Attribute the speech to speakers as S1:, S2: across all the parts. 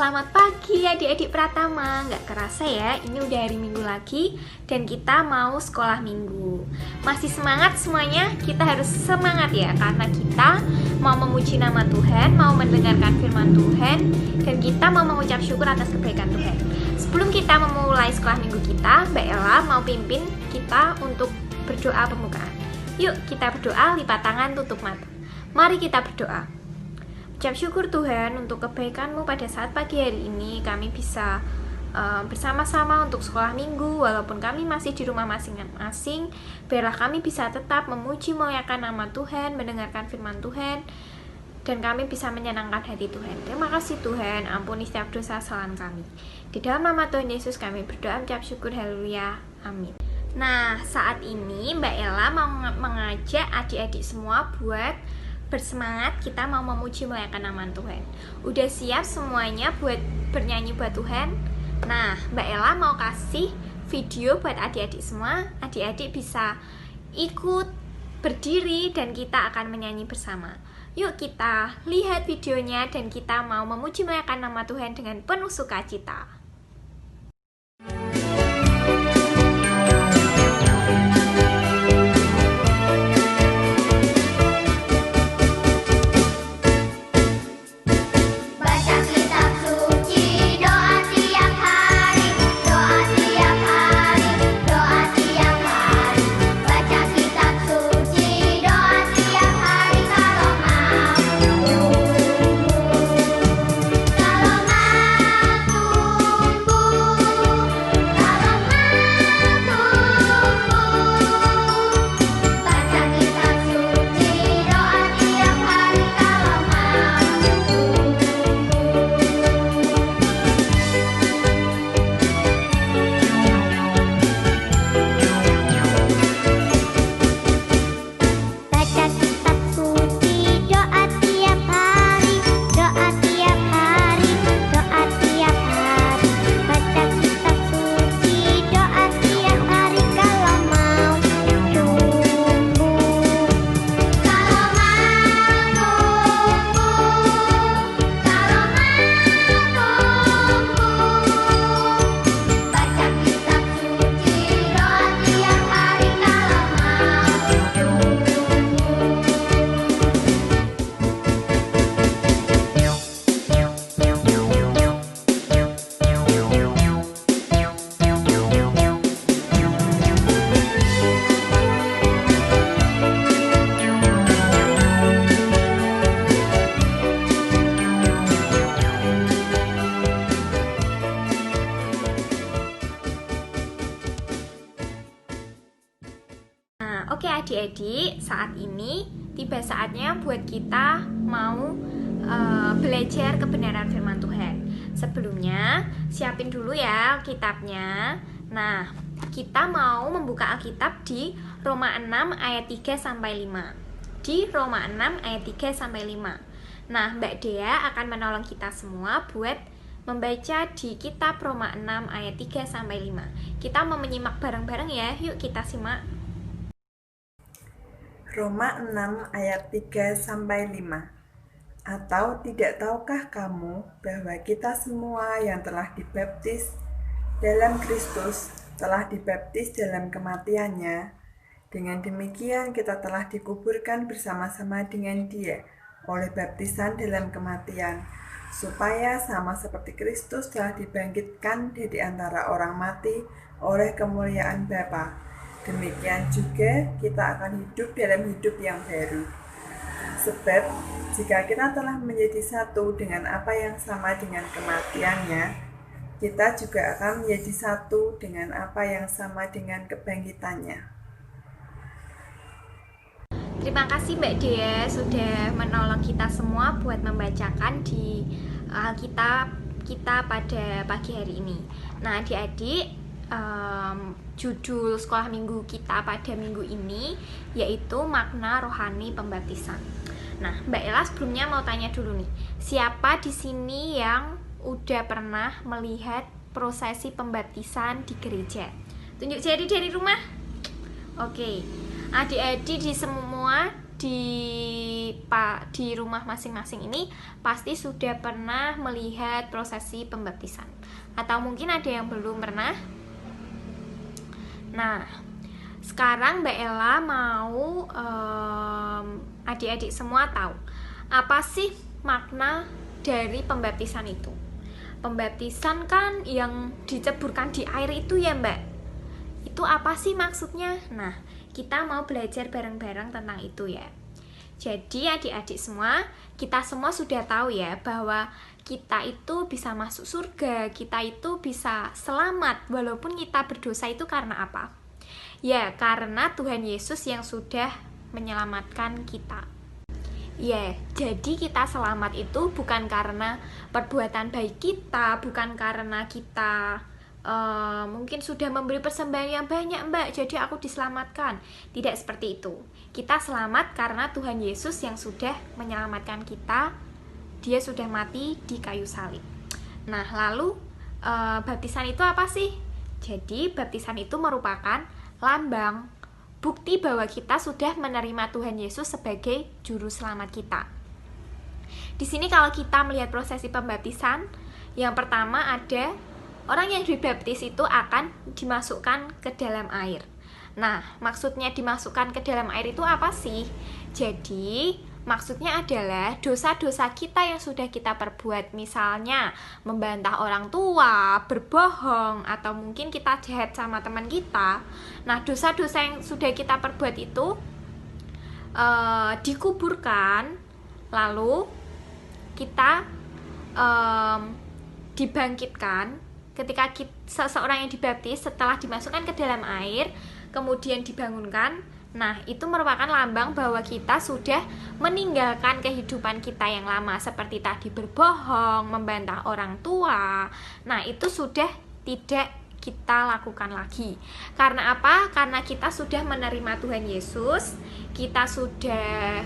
S1: Selamat pagi adik-adik Pratama. Nggak kerasa ya, ini udah hari Minggu lagi dan kita mau sekolah Minggu. Masih semangat semuanya? Kita harus semangat ya, karena kita mau memuji nama Tuhan, mau mendengarkan firman Tuhan, dan kita mau mengucap syukur atas kebaikan Tuhan. Sebelum kita memulai sekolah Minggu kita, Mbak Ella mau pimpin kita untuk berdoa pembukaan. Yuk kita berdoa, lipat tangan, tutup mata. Mari kita berdoa. Ucap syukur Tuhan untuk kebaikan-Mu pada saat pagi hari ini kami bisa bersama-sama untuk sekolah minggu walaupun kami masih di rumah masing-masing. Biarlah kami bisa tetap memuji memuliakan nama Tuhan, mendengarkan firman Tuhan, dan kami bisa menyenangkan hati Tuhan. Terima kasih Tuhan, ampuni setiap dosa kesalahan kami. Di dalam nama Tuhan Yesus kami berdoa, ucap syukur, haleluya, amin. Nah, saat ini Mbak Ella mau mengajak adik-adik semua buat bersemangat, kita mau memuji memuliakan nama Tuhan. Udah siap semuanya buat bernyanyi buat Tuhan? Nah, Mbak Ella mau kasih video buat adik-adik semua. Adik-adik bisa ikut berdiri dan kita akan menyanyi bersama. Yuk kita lihat videonya dan kita mau memuji memuliakan nama Tuhan dengan penuh sukacita. Oke adik-adik, saat ini tiba saatnya buat kita mau belajar kebenaran firman Tuhan. Sebelumnya, siapin dulu ya kitabnya. Nah, kita mau membuka Alkitab di Roma 6 ayat 3-5. Di Roma 6 ayat 3-5. Nah, Mbak Dea akan menolong kita semua buat membaca di kitab Roma 6 ayat 3-5. Kita mau menyimak bareng-bareng ya. Yuk kita simak.
S2: Roma 6 ayat 3-5. Atau tidak tahukah kamu bahwa kita semua yang telah dibaptis dalam Kristus telah dibaptis dalam kematiannya? Dengan demikian kita telah dikuburkan bersama-sama dengan Dia oleh baptisan dalam kematian, supaya sama seperti Kristus telah dibangkitkan dari antara orang mati oleh kemuliaan Bapa, demikian juga kita akan hidup dalam hidup yang baru. Sebab jika kita telah menjadi satu dengan apa yang sama dengan kematiannya, kita juga akan menjadi satu dengan apa yang sama dengan kebangkitannya.
S1: Terima kasih Mbak Dea sudah menolong kita semua buat membacakan di Alkitab kita pada pagi hari ini. Nah adik-adik, judul sekolah minggu kita pada minggu ini yaitu makna rohani pembaptisan. Nah, Mbak Ella sebelumnya mau tanya dulu nih, siapa di sini yang udah pernah melihat prosesi pembaptisan di gereja? Tunjuk jari dari rumah. Oke. Adik-adik di semua di rumah masing-masing ini pasti sudah pernah melihat prosesi pembaptisan, atau mungkin ada yang belum pernah. Nah, sekarang Mbak Ella mau adik-adik semua tahu apa sih makna dari pembaptisan itu. Pembaptisan kan yang diceburkan di air itu ya Mbak. Itu apa sih maksudnya? Nah, kita mau belajar bareng-bareng tentang itu ya. Jadi adik-adik semua, kita semua sudah tahu ya bahwa kita itu bisa masuk surga, kita itu bisa selamat walaupun kita berdosa. Itu karena apa? Ya, karena Tuhan Yesus yang sudah menyelamatkan kita. Ya, jadi kita selamat itu bukan karena perbuatan baik kita, bukan karena kita mungkin sudah memberi persembahan yang banyak Mbak, jadi aku diselamatkan. Tidak seperti itu. Kita selamat karena Tuhan Yesus yang sudah menyelamatkan kita. Dia sudah mati di kayu salib. Nah, lalu baptisan itu apa sih? Jadi baptisan itu merupakan lambang, bukti bahwa kita sudah menerima Tuhan Yesus sebagai juru selamat kita. Di sini kalau kita melihat prosesi pembaptisan, yang pertama ada orang yang dibaptis itu akan dimasukkan ke dalam air. Nah, maksudnya dimasukkan ke dalam air itu apa sih? Jadi, maksudnya adalah dosa-dosa kita yang sudah kita perbuat. Misalnya, membantah orang tua, berbohong, atau mungkin kita jahat sama teman kita. Nah, dosa-dosa yang sudah kita perbuat itu dikuburkan, lalu kita dibangkitkan. Ketika seseorang yang dibaptis setelah dimasukkan ke dalam air kemudian dibangunkan, nah itu merupakan lambang bahwa kita sudah meninggalkan kehidupan kita yang lama seperti tadi berbohong, membantah orang tua. Nah itu sudah tidak kita lakukan lagi. Karena apa? Karena kita sudah menerima Tuhan Yesus, kita sudah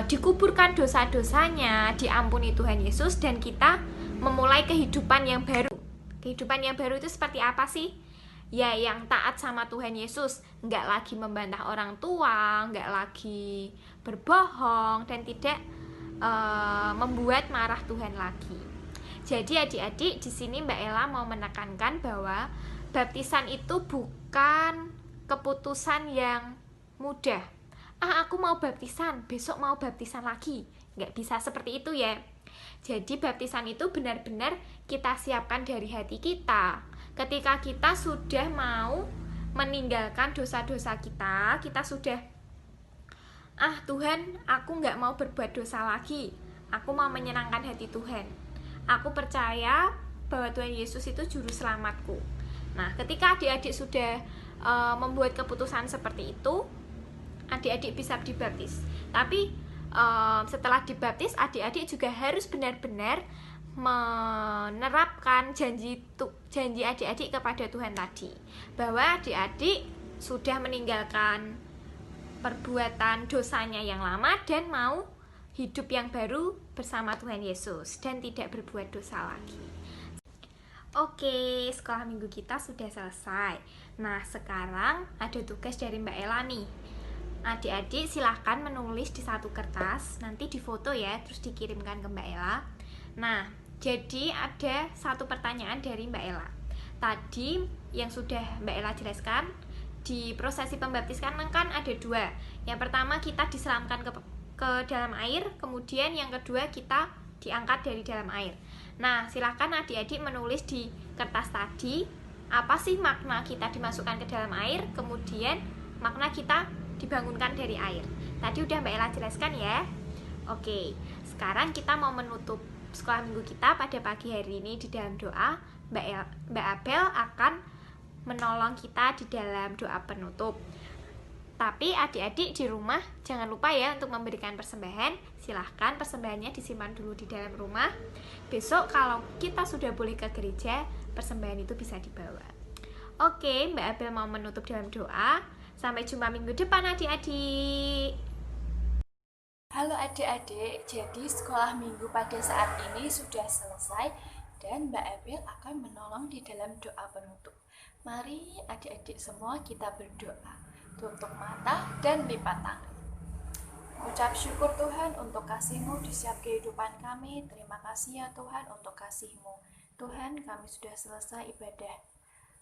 S1: dikuburkan dosa-dosanya, diampuni Tuhan Yesus, dan kita memulai kehidupan yang baru. Kehidupan yang baru itu seperti apa sih? Ya yang taat sama Tuhan Yesus, nggak lagi membantah orang tua, nggak lagi berbohong, dan tidak membuat marah Tuhan lagi. Jadi adik-adik, di sini Mbak Ella mau menekankan bahwa baptisan itu bukan keputusan yang mudah. Aku mau baptisan, besok mau baptisan lagi. Nggak bisa seperti itu ya. Jadi baptisan itu benar-benar kita siapkan dari hati kita. Ketika kita sudah mau meninggalkan dosa-dosa kita, kita sudah Tuhan, aku nggak mau berbuat dosa lagi. Aku mau menyenangkan hati Tuhan. Aku percaya bahwa Tuhan Yesus itu juru selamatku. Nah, ketika adik-adik sudah membuat keputusan seperti itu, adik-adik bisa dibaptis. Tapi setelah dibaptis, adik-adik juga harus benar-benar menerapkan janji adik-adik kepada Tuhan tadi, bahwa adik-adik sudah meninggalkan perbuatan dosanya yang lama dan mau hidup yang baru bersama Tuhan Yesus dan tidak berbuat dosa lagi. Oke, sekolah minggu kita sudah selesai. Nah, sekarang ada tugas dari Mbak Ella nih. Adik-adik silahkan menulis di satu kertas, nanti difoto ya, terus dikirimkan ke Mbak Ella. Nah, jadi ada satu pertanyaan dari Mbak Ella. Tadi yang sudah Mbak Ella jelaskan, di prosesi pembaptisan kan ada dua. Yang pertama kita diselamkan ke dalam air, kemudian yang kedua kita diangkat dari dalam air. Nah, silahkan adik-adik menulis di kertas tadi, apa sih makna kita dimasukkan ke dalam air, kemudian makna kita dibangunkan dari air. Tadi udah Mbak Ella jelaskan ya. Oke, sekarang kita mau menutup sekolah minggu kita pada pagi hari ini di dalam doa. Mbak Abel akan menolong kita di dalam doa penutup. Tapi adik-adik di rumah jangan lupa ya untuk memberikan persembahan. Silahkan persembahannya disimpan dulu di dalam rumah. Besok kalau kita sudah boleh ke gereja, persembahan itu bisa dibawa. Oke, Mbak Abel mau menutup dalam doa. Sampai jumpa minggu depan adik-adik.
S3: Halo adik-adik, jadi sekolah minggu pada saat ini sudah selesai dan Mbak Abel akan menolong di dalam doa penutup. Mari adik-adik semua kita berdoa. tutup mata, dan lipat tangan. Ucap syukur Tuhan untuk kasih-Mu di setiap kehidupan kami. Terima kasih ya Tuhan untuk kasih-Mu. Tuhan, kami sudah selesai ibadah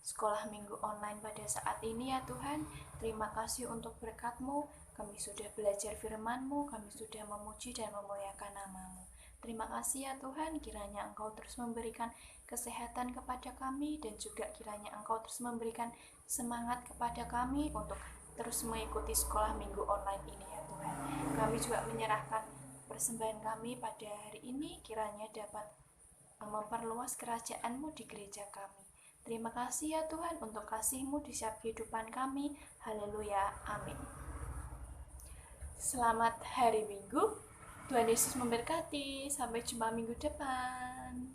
S3: sekolah minggu online pada saat ini ya Tuhan. Terima kasih untuk berkat-Mu. Kami sudah belajar firman-Mu, kami sudah memuji dan memuliakan nama-Mu. Terima kasih ya Tuhan, kiranya Engkau terus memberikan kesehatan kepada kami dan juga kiranya Engkau terus memberikan semangat kepada kami untuk terus mengikuti sekolah minggu online ini ya Tuhan. Kami juga menyerahkan persembahan kami pada hari ini, kiranya dapat memperluas kerajaan-Mu di gereja kami. Terima kasih ya Tuhan untuk kasih-Mu di setiap kehidupan kami. Haleluya, amin. Selamat hari Minggu. Tuhan Yesus memberkati. Sampai jumpa minggu depan.